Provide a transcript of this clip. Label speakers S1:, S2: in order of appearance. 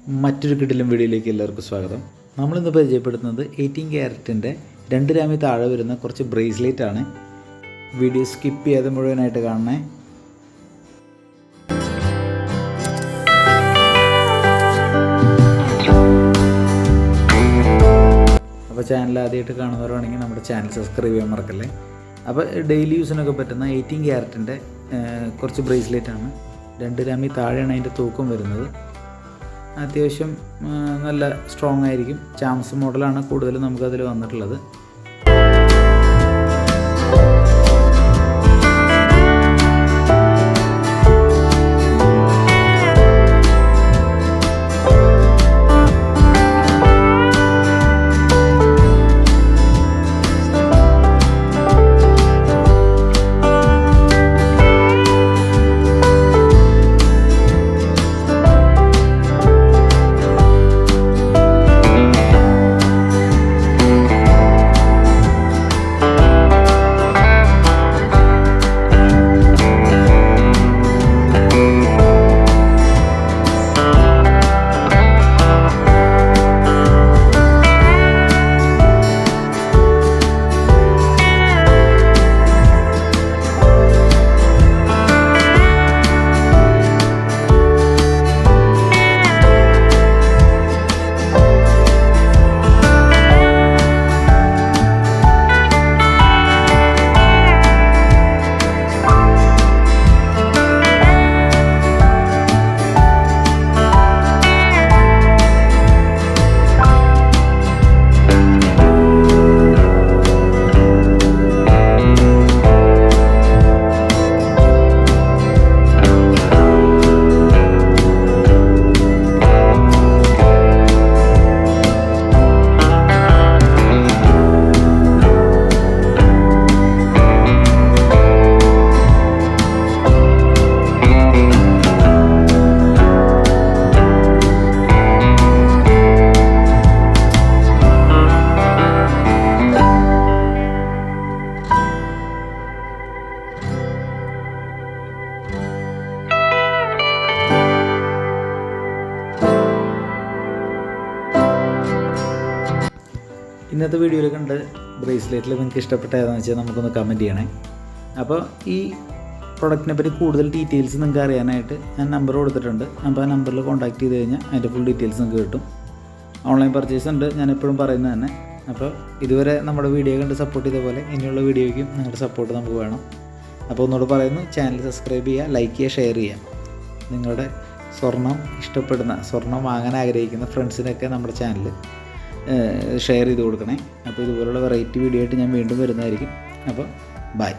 S1: മറ്റൊരു കിടിലൻ വീഡിയോയിലേക്ക് എല്ലാവർക്കും സ്വാഗതം. നമ്മളിന്ന് പരിചയപ്പെടുത്തുന്നത് 18 ക്യാരറ്റിൻ്റെ 2 ഗ്രാമിൽ താഴെ വരുന്ന കുറച്ച് ബ്രേസ്ലെറ്റ് ആണ്. വീഡിയോ സ്കിപ്പ് ചെയ്യാതെ മുഴുവനായിട്ട് കാണണേ. അപ്പോൾ ചാനൽ ആദ്യമായിട്ട് കാണുന്നവരാണെങ്കിൽ നമ്മുടെ ചാനൽ സബ്സ്ക്രൈബ് ചെയ്യാൻ മറക്കല്ലേ. അപ്പോൾ ഡെയിലി യൂസിനൊക്കെ പറ്റുന്ന 18 ക്യാരറ്റിൻ്റെ കുറച്ച് ബ്രേസ്ലെറ്റ് ആണ്. 2 ഗ്രാമിൽ താഴെയാണ് അതിൻ്റെ തൂക്കം വരുന്നത്. അത്യാവശ്യം നല്ല സ്ട്രോങ് ആയിരിക്കും. ചാംസ് മോഡലാണ് കൂടുതലും നമുക്കതിൽ വന്നിട്ടുള്ളത്. ഇന്നത്തെ വീഡിയോയിൽ കണ്ട് ബ്രേസ്ലെറ്റിൽ നിങ്ങൾക്ക് ഇഷ്ടപ്പെട്ട ഏതാണെന്ന് വെച്ചാൽ നമുക്കൊന്ന് കമൻറ്റ് ചെയ്യണേ. അപ്പോൾ ഈ പ്രൊഡക്റ്റിനെ പറ്റി കൂടുതൽ ഡീറ്റെയിൽസ് നിങ്ങൾക്ക് അറിയാനായിട്ട് ഞാൻ നമ്പർ കൊടുത്തിട്ടുണ്ട്. അപ്പോൾ ആ നമ്പറിൽ കോൺടാക്ട് ചെയ്ത് കഴിഞ്ഞാൽ അതിൻ്റെ ഫുൾ ഡീറ്റെയിൽസ് നിങ്ങൾക്ക് കിട്ടും. ഓൺലൈൻ പർച്ചേസ് ഉണ്ട്, ഞാൻ എപ്പോഴും പറയുന്നത് തന്നെ. അപ്പോൾ ഇതുവരെ നമ്മുടെ വീഡിയോ കണ്ട് സപ്പോർട്ട് ചെയ്ത പോലെ ഇനിയുള്ള വീഡിയോയ്ക്കും നിങ്ങളുടെ സപ്പോർട്ട് നമുക്ക് വേണം. അപ്പോൾ ഒന്നുകൂടെ പറയുന്നു, ചാനൽ സബ്സ്ക്രൈബ് ചെയ്യുക, ലൈക്ക് ചെയ്യുക, ഷെയർ ചെയ്യുക. നിങ്ങളുടെ സ്വർണം വാങ്ങാൻ ആഗ്രഹിക്കുന്ന ഫ്രണ്ട്സിനൊക്കെ നമ്മുടെ ചാനൽ ഷെയർ ചെയ്ത് കൊടുക്കണേ. അപ്പോൾ ഇതുപോലുള്ള വെറൈറ്റി വീഡിയോ ആയിട്ട് ഞാൻ വീണ്ടും വരുന്നതായിരിക്കും. അപ്പോൾ ബൈ.